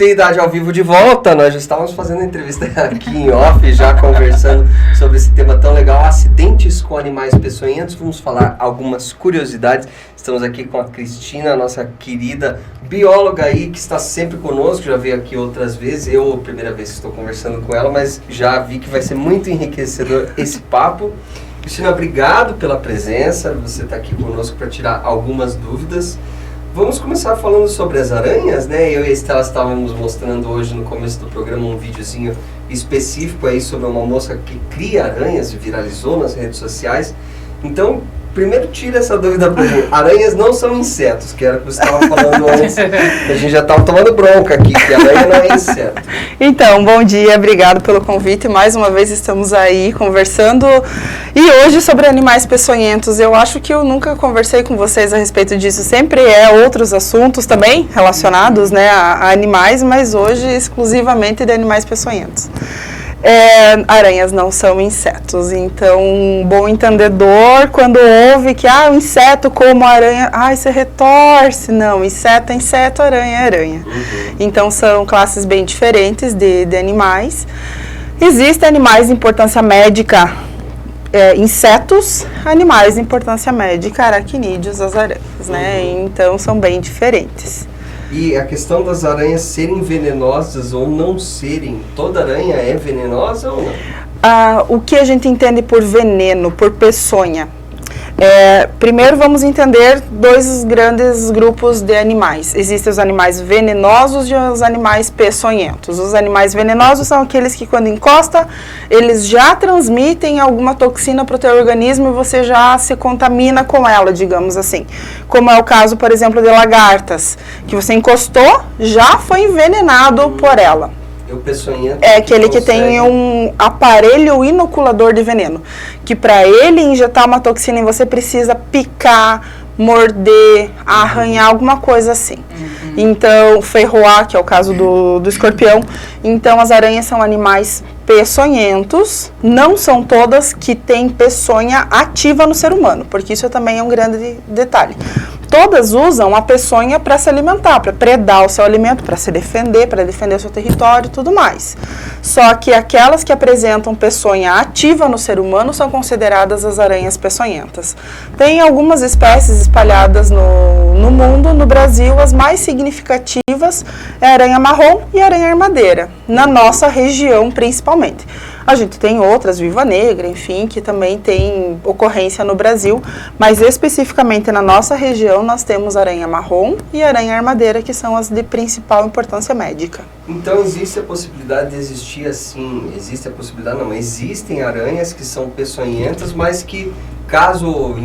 Cidade ao Vivo de volta, nós já estávamos fazendo entrevista aqui em off, já conversando sobre esse tema tão legal, acidentes com animais peçonhentos. Vamos falar algumas curiosidades. Estamos aqui com a Cristina, nossa querida bióloga aí, que está sempre conosco, já veio aqui outras vezes, eu, primeira vez que estou conversando com ela, mas já vi que vai ser muito enriquecedor esse papo. Cristina, obrigado pela presença, você está aqui conosco para tirar algumas dúvidas. Vamos começar falando sobre as aranhas, né? Eu e a Estela estávamos mostrando hoje no começo do programa um videozinho específico aí sobre uma moça que cria aranhas e viralizou nas redes sociais. Então, primeiro tira essa dúvida pra mim. Aranhas não são insetos, que era o que você estava falando antes. A gente já estava tomando bronca aqui, que aranha não é inseto. Então, bom dia, obrigado pelo convite. Mais uma vez estamos aí conversando. E hoje sobre animais peçonhentos. Eu acho que eu nunca conversei com vocês a respeito disso. Sempre outros assuntos também relacionados, né, a animais, mas hoje exclusivamente de animais peçonhentos. Aranhas não são insetos, então um bom entendedor, quando ouve que um inseto como aranha, você retorce. Não, inseto é inseto, aranha é aranha. Então são classes bem diferentes de animais. Existem animais de importância médica, insetos, animais de importância médica, aracnídeos, as aranhas, né? Então são bem diferentes. E a questão das aranhas serem venenosas ou não serem, toda aranha é venenosa ou não? O que a gente entende por veneno, por peçonha? Primeiro vamos entender dois grandes grupos de animais. Existem os animais venenosos e os animais peçonhentos. Os animais venenosos são aqueles que quando encosta, eles já transmitem alguma toxina para o teu organismo e você já se contamina com ela, digamos assim. Como é o caso, por exemplo, de lagartas, que você encostou, já foi envenenado por ela. O peçonhento é aquele que tem um aparelho inoculador de veneno, que para ele injetar uma toxina em você precisa picar, morder, arranhar, alguma coisa assim. Então, ferroar, que é o caso do escorpião. Então, as aranhas são animais peçonhentos, não são todas que têm peçonha ativa no ser humano, porque isso também é um grande detalhe. Todas usam a peçonha para se alimentar, para predar o seu alimento, para se defender, para defender o seu território e tudo mais. Só que aquelas que apresentam peçonha ativa no ser humano são consideradas as aranhas peçonhentas. Tem algumas espécies espalhadas no mundo, no Brasil, as mais significativas é a aranha marrom e a aranha armadeira, na nossa região principalmente. A gente tem outras, viva negra, enfim, que também tem ocorrência no Brasil, mas especificamente na nossa região nós temos aranha marrom e aranha armadeira, que são as de principal importância médica. Então existe a possibilidade de existir assim, existem aranhas que são peçonhentas, mas que caso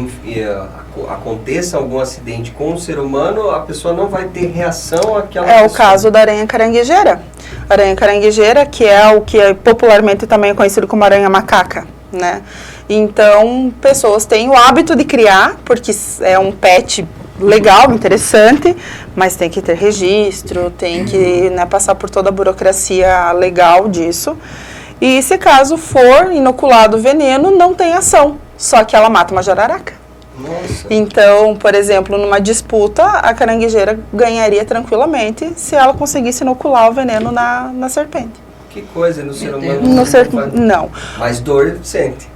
aconteça algum acidente com o ser humano, a pessoa não vai ter reação àquela pessoa. É o caso da aranha caranguejeira. Aranha caranguejeira, que é o que popularmente também é conhecido como aranha macaca, né? Então, pessoas têm o hábito de criar, porque é um pet legal, interessante, mas tem que ter registro, tem que passar por toda a burocracia legal disso. E se caso for inoculado veneno, não tem ação, só que ela mata uma jararaca. Nossa. Então, por exemplo, numa disputa, a caranguejeira ganharia tranquilamente se ela conseguisse inocular o veneno na serpente. Que coisa, no ser humano não. Mas dor sente.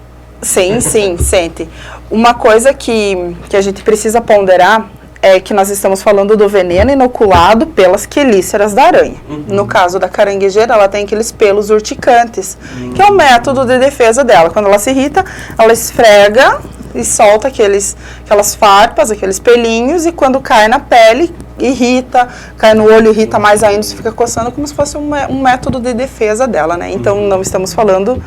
Sim, sente. Uma coisa que a gente precisa ponderar é que nós estamos falando do veneno inoculado pelas quelíceras da aranha. No caso da caranguejeira, ela tem aqueles pelos urticantes, que é o método de defesa dela. Quando ela se irrita, ela esfrega e solta aquelas farpas, aqueles pelinhos, e quando cai na pele, irrita, cai no olho, irrita mais ainda, você fica coçando, como se fosse um método de defesa dela, né? Então, não estamos falando,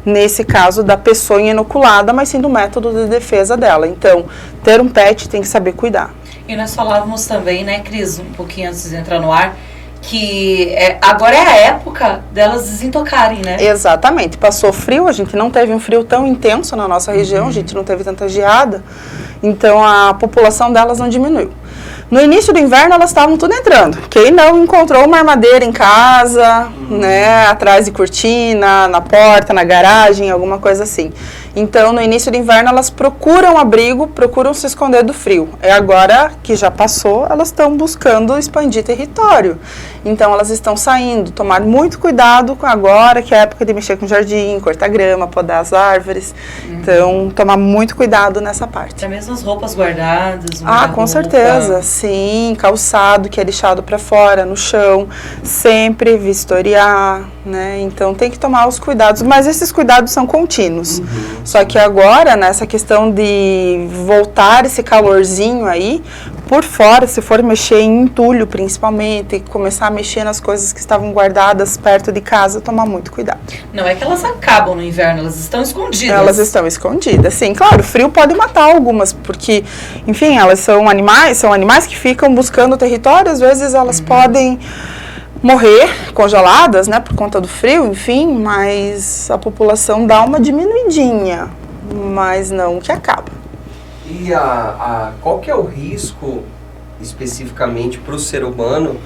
nesse caso, da peçonha inoculada, mas sim do método de defesa dela. Então, ter um pet tem que saber cuidar. E nós falávamos também, né, Cris, um pouquinho antes de entrar no ar, que agora é a época delas desintocarem, né? Exatamente. Passou frio, a gente não teve um frio tão intenso na nossa região, a gente não teve tanta geada, então a população delas não diminuiu. No início do inverno, elas estavam tudo entrando. Quem não encontrou uma armadeira em casa, né, atrás de cortina, na porta, na garagem, alguma coisa assim. Então, no início do inverno, elas procuram abrigo, procuram se esconder do frio. É agora que já passou, elas estão buscando expandir território. Então, elas estão saindo. Tomar muito cuidado agora, que é a época de mexer com jardim, cortar grama, podar as árvores. Então, tomar muito cuidado nessa parte. Até mesmo as roupas guardadas. Com certeza. Sim, calçado que é deixado para fora, no chão. Sempre vistoriar, né? Então, tem que tomar os cuidados. Mas esses cuidados são contínuos. Só que agora, nessa questão de voltar esse calorzinho aí, por fora, se for mexer em entulho principalmente, começar a mexer nas coisas que estavam guardadas perto de casa, tomar muito cuidado. Não é que elas acabam no inverno, elas estão escondidas. Elas estão escondidas, sim. Claro, o frio pode matar algumas, porque, enfim, elas são animais que ficam buscando território, às vezes elas podem morrer congeladas, né, por conta do frio, enfim, mas a população dá uma diminuidinha, mas não que acaba. E qual que é o risco, especificamente, para o ser humano,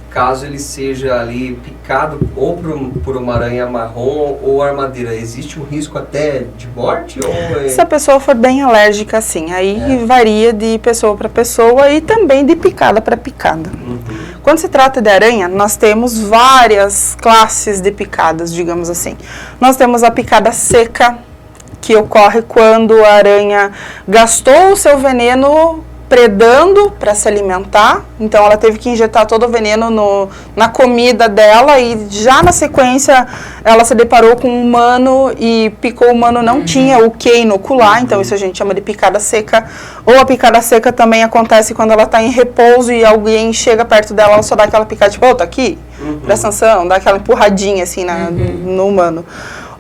caso ele seja ali picado ou por uma aranha marrom ou armadeira? Existe um risco até de morte? Se a pessoa for bem alérgica, sim. Aí varia de pessoa para pessoa e também de picada para picada. Quando se trata de aranha, nós temos várias classes de picadas, digamos assim. Nós temos a picada seca, que ocorre quando a aranha gastou o seu veneno predando para se alimentar, então ela teve que injetar todo o veneno na comida dela e já na sequência ela se deparou com um humano e picou o humano, não tinha o que inocular, então isso a gente chama de picada seca. Ou a picada seca também acontece quando ela está em repouso e alguém chega perto dela, ela só dá aquela picada tipo, tá aqui, presta atenção, dá aquela empurradinha assim no humano.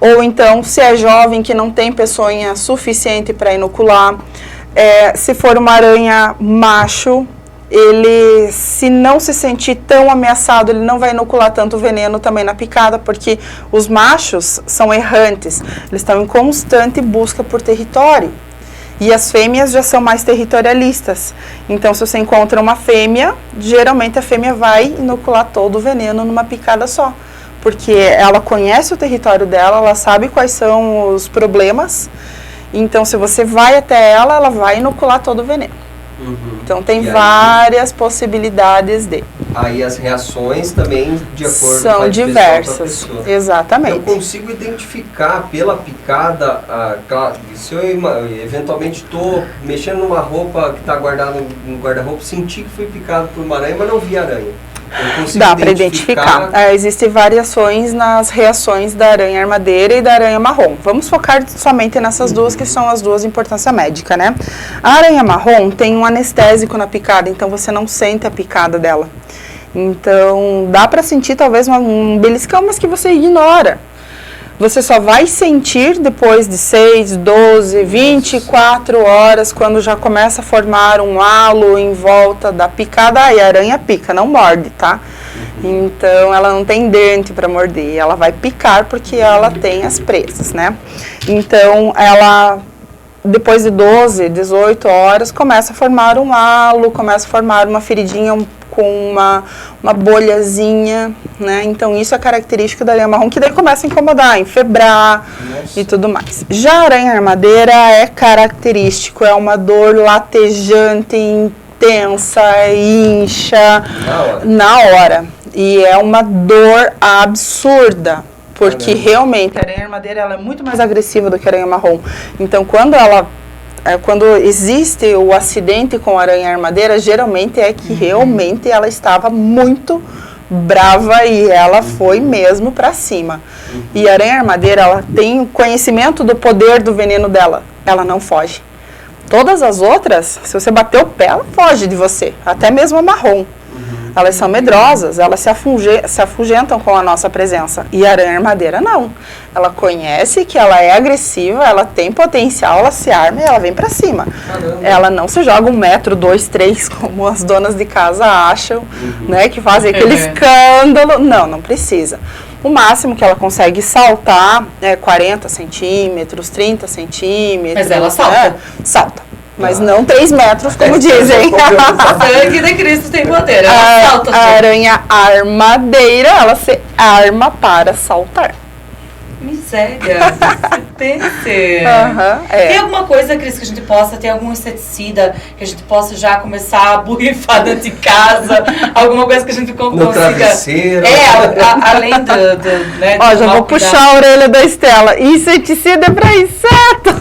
Ou então, se é jovem que não tem peçonha suficiente para inocular. Se for uma aranha macho, ele, se não se sentir tão ameaçado, ele não vai inocular tanto veneno também na picada, porque os machos são errantes, eles estão em constante busca por território. E as fêmeas já são mais territorialistas. Então, se você encontra uma fêmea, geralmente a fêmea vai inocular todo o veneno numa picada só. Porque ela conhece o território dela, ela sabe quais são os problemas. Então, se você vai até ela, ela vai inocular todo o veneno. Então, tem várias possibilidades de. Aí as reações também, de acordo são com diversas, pessoa. Exatamente. Eu consigo identificar pela picada, se eu eventualmente estou mexendo numa roupa que está guardada no guarda-roupa, senti que fui picado por uma aranha, mas não vi aranha. Dá para identificar. Existem variações nas reações da aranha armadeira e da aranha marrom. Vamos focar somente nessas duas, que são as duas de importância médica, né? A aranha marrom tem um anestésico na picada, então você não sente a picada dela. Então, dá para sentir talvez um beliscão, mas que você ignora. Você só vai sentir depois de 6, 12, 24 horas, quando já começa a formar um halo em volta da picada. E a aranha pica, não morde, tá? Então, ela não tem dente para morder, ela vai picar porque ela tem as presas, né? Então, ela, depois de 12, 18 horas, começa a formar um halo, começa a formar uma feridinha com uma bolhazinha, né? Então, isso é característico da aranha marrom, que daí começa a incomodar, enfebrar e tudo mais. Já a aranha armadeira é característico, é uma dor latejante, intensa, incha na hora. E é uma dor absurda, porque realmente a aranha armadeira ela é muito mais agressiva do que a aranha marrom. Então, quando existe o acidente com a aranha armadeira, geralmente é que realmente ela estava muito brava e ela foi mesmo para cima. E a aranha armadeira, ela tem conhecimento do poder do veneno dela, ela não foge. Todas as outras, se você bater o pé, ela foge de você, até mesmo a marrom. Elas são medrosas, elas se afugentam com a nossa presença. E a aranha armadeira não. Ela conhece que ela é agressiva, ela tem potencial, ela se arma e ela vem pra cima. Caramba. Ela não se joga 1 metro, 2, 3, como as donas de casa acham, né? Que fazem aquele escândalo. Não, não precisa. O máximo que ela consegue saltar é 40 centímetros, 30 centímetros. Mas ela salta? Salta. Mas não 3 metros, como dizem. O sangue de Cristo tem poder. Ela salta. A aranha armadeira, ela se arma para saltar. Miséria. Pense. Tem alguma coisa, Cris, que a gente possa, tem algum inseticida que a gente possa já começar a borrifar dentro de casa? Alguma coisa que a gente consiga... No travesseiro. Além né, ó, já vou puxar a orelha da Estela. Inseticida é para inseto.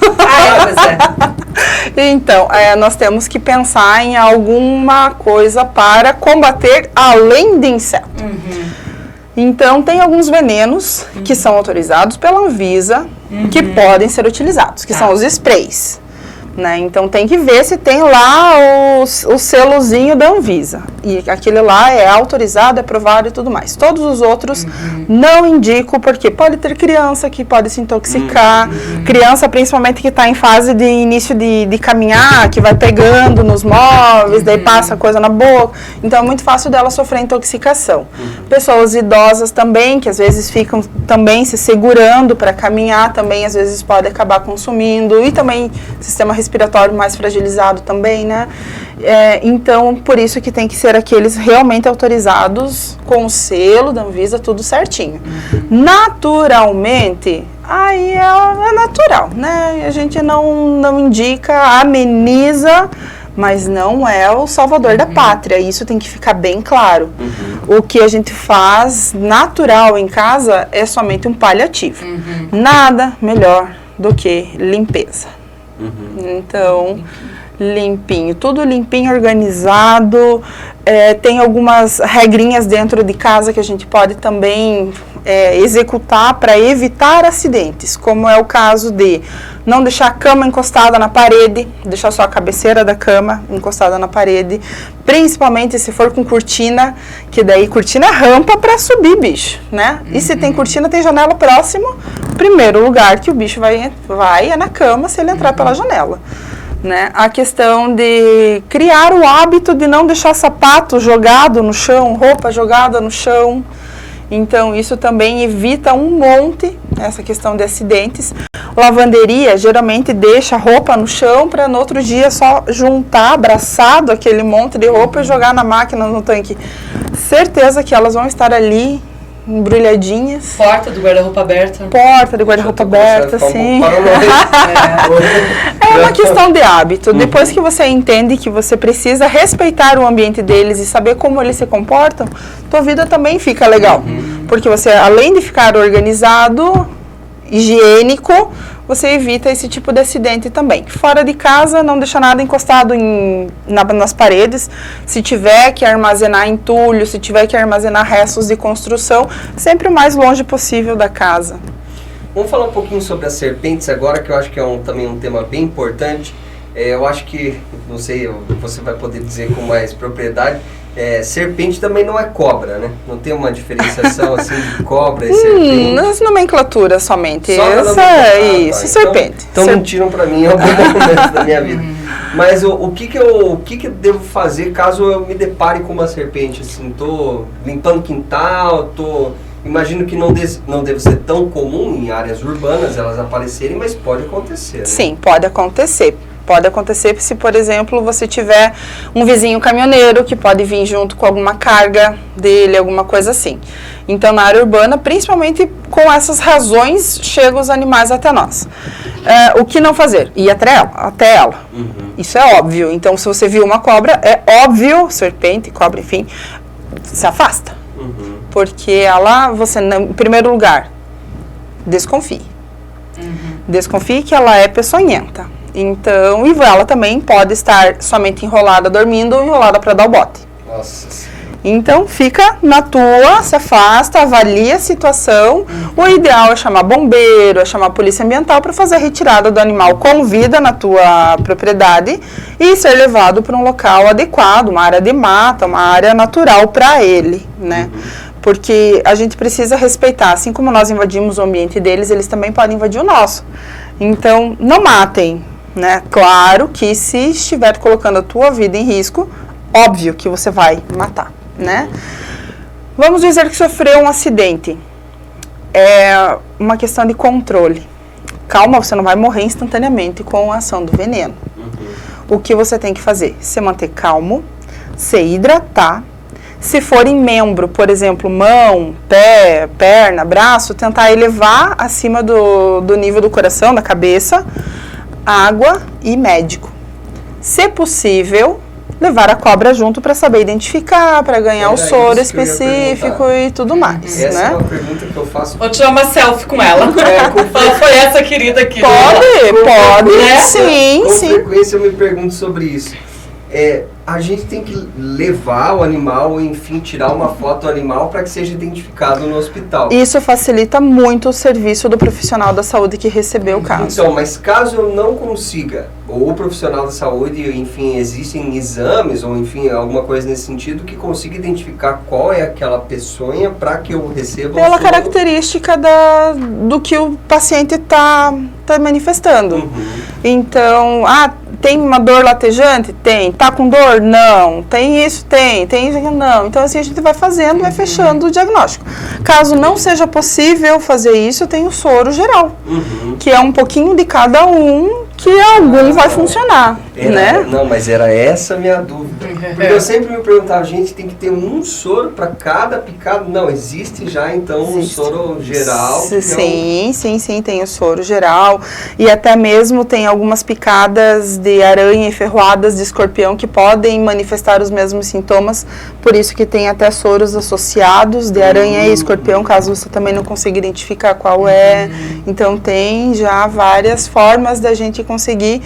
Pois é. Então, nós temos que pensar em alguma coisa para combater além de inseto. Então, tem alguns venenos que são autorizados pela Anvisa que podem ser utilizados, que são os sprays. Né? Então, tem que ver se tem lá o selozinho da Anvisa. E aquele lá é autorizado, é aprovado e tudo mais. Todos os outros não indico, porque pode ter criança que pode se intoxicar. Criança, principalmente, que está em fase de início de caminhar, que vai pegando nos móveis, daí passa coisa na boca. Então, é muito fácil dela sofrer intoxicação. Pessoas idosas também, que às vezes ficam também se segurando para caminhar, também às vezes pode acabar consumindo. E também sistema respiratório mais fragilizado também, né? Então, por isso que tem que ser aqueles realmente autorizados com o selo da Anvisa, tudo certinho. Naturalmente, aí é natural, né? A gente não indica, ameniza, mas não é o salvador da pátria. Isso tem que ficar bem claro. O que a gente faz natural em casa é somente um paliativo. Nada melhor do que limpeza. Então, limpinho, tudo limpinho, organizado. Tem algumas regrinhas dentro de casa que a gente pode também executar para evitar acidentes, como é o caso de não deixar a cama encostada na parede, deixar só a cabeceira da cama encostada na parede, principalmente se for com cortina, que daí cortina é rampa para subir bicho, né? E se tem cortina, tem janela próximo, primeiro lugar que o bicho vai é na cama se ele entrar pela janela. Né? A questão de criar o hábito de não deixar sapato jogado no chão, roupa jogada no chão. Então, isso também evita um monte, essa questão de acidentes. Lavanderia geralmente deixa a roupa no chão para no outro dia só juntar, abraçado aquele monte de roupa e jogar na máquina, no tanque. Certeza que elas vão estar ali embrulhadinhas. Porta do guarda-roupa aberta. Porta do guarda-roupa aberta, sim. É uma questão de hábito. Depois que você entende que você precisa respeitar o ambiente deles e saber como eles se comportam, tua vida também fica legal. Porque você, além de ficar organizado, higiênico, você evita esse tipo de acidente também. Fora de casa, não deixa nada encostado nas paredes. Se tiver que armazenar entulho, se tiver que armazenar restos de construção, sempre o mais longe possível da casa. Vamos falar um pouquinho sobre as serpentes agora, que eu acho que é também um tema bem importante. Eu acho que, não sei, você vai poder dizer com mais propriedade, serpente também não é cobra, né? Não tem uma diferenciação assim de cobra e serpente? Nas nomenclaturas somente. Isso, serpente. Então mentiram pra mim em algum momento da minha vida. Mas o que eu devo fazer caso eu me depare com uma serpente? Assim, tô limpando quintal, imagino que não deve ser tão comum em áreas urbanas elas aparecerem, mas pode acontecer, né? Sim, pode acontecer. Pode acontecer se, por exemplo, você tiver um vizinho caminhoneiro que pode vir junto com alguma carga dele, alguma coisa assim. Então, na área urbana, principalmente com essas razões, chegam os animais até nós. O que não fazer? Ir até ela. Isso é óbvio. Então, se você viu uma cobra, é óbvio, serpente, cobra, enfim, se afasta. Porque você, em primeiro lugar, desconfie. Desconfie que ela é peçonhenta. Então, e ela também pode estar somente enrolada dormindo ou enrolada para dar o bote. Nossa. Então, fica na tua, se afasta, avalia a situação. O ideal é chamar bombeiro, é chamar a polícia ambiental para fazer a retirada do animal com vida na tua propriedade e ser levado para um local adequado, uma área de mata, uma área natural para ele, né? Porque a gente precisa respeitar, assim como nós invadimos o ambiente deles, eles também podem invadir o nosso. Então, não matem. Né? Claro que se estiver colocando a tua vida em risco, óbvio que você vai matar, né? Vamos dizer que sofreu um acidente. É uma questão de controle. Calma, você não vai morrer instantaneamente com a ação do veneno. O que você tem que fazer? Se manter calmo, se hidratar, Se for em membro, por exemplo, mão, pé, perna, braço, tentar elevar acima do nível do coração, da cabeça, água e médico. Se possível, levar a cobra junto para saber identificar, para ganhar o soro específico e tudo mais. Essa né? é uma pergunta que eu faço. Vou tirar uma selfie com ela. Ela foi essa querida aqui. Pode, né? sim, Com sim. frequência eu me pergunto sobre isso. A gente tem que levar o animal, ou enfim, tirar uma foto do animal para que seja identificado no hospital. Isso facilita muito o serviço do profissional da saúde que recebeu o caso. Então, mas caso eu não consiga, ou o profissional da saúde, enfim, existem exames, ou enfim, alguma coisa nesse sentido, que consiga identificar qual é aquela peçonha para que eu receba o Pela soro? característica do que o paciente está manifestando. Uhum. Então, tem uma dor latejante? Tem. Tá com dor? Não. Tem isso? Tem. Tem isso? Não. Então, assim, a gente vai fazendo, vai fechando o diagnóstico. Caso não seja possível fazer isso, tem o soro geral, que é um pouquinho de cada um, que algum vai funcionar, né? Não, mas era essa a minha dúvida. Porque eu sempre me perguntava, gente, tem que ter um soro para cada picada? Não, existe já então um soro geral? Sim, tem o soro geral. E até mesmo tem algumas picadas de aranha e ferroadas de escorpião que podem manifestar os mesmos sintomas. Por isso que tem até soros associados de aranha e escorpião, caso você também não consiga identificar qual é. Então tem já várias formas da gente conseguir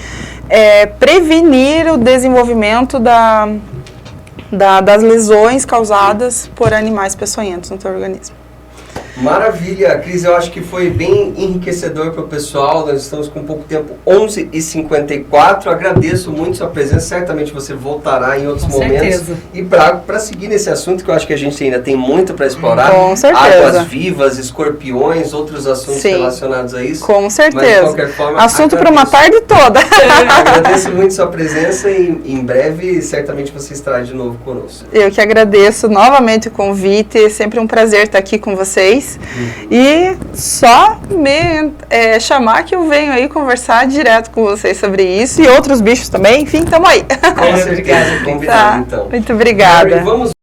prevenir o desenvolvimento das lesões causadas por animais peçonhentos no teu organismo. Maravilha, Cris, eu acho que foi bem enriquecedor para o pessoal. Nós estamos com pouco tempo, 11h54. Agradeço muito sua presença, certamente você voltará em outros momentos. Certeza. E para seguir nesse assunto, que eu acho que a gente ainda tem muito para explorar, Com certeza. águas vivas, escorpiões, outros assuntos relacionados a isso. Com certeza. Mas, de qualquer forma, assunto para uma tarde toda. Agradeço muito sua presença e em breve, certamente, você estará de novo conosco. Eu que agradeço novamente o convite, é sempre um prazer estar aqui com vocês. E só me chamar que eu venho aí conversar direto com vocês sobre isso e outros bichos também, enfim, tamo aí. Com certeza, convidado então. Muito obrigada. Mary, vamos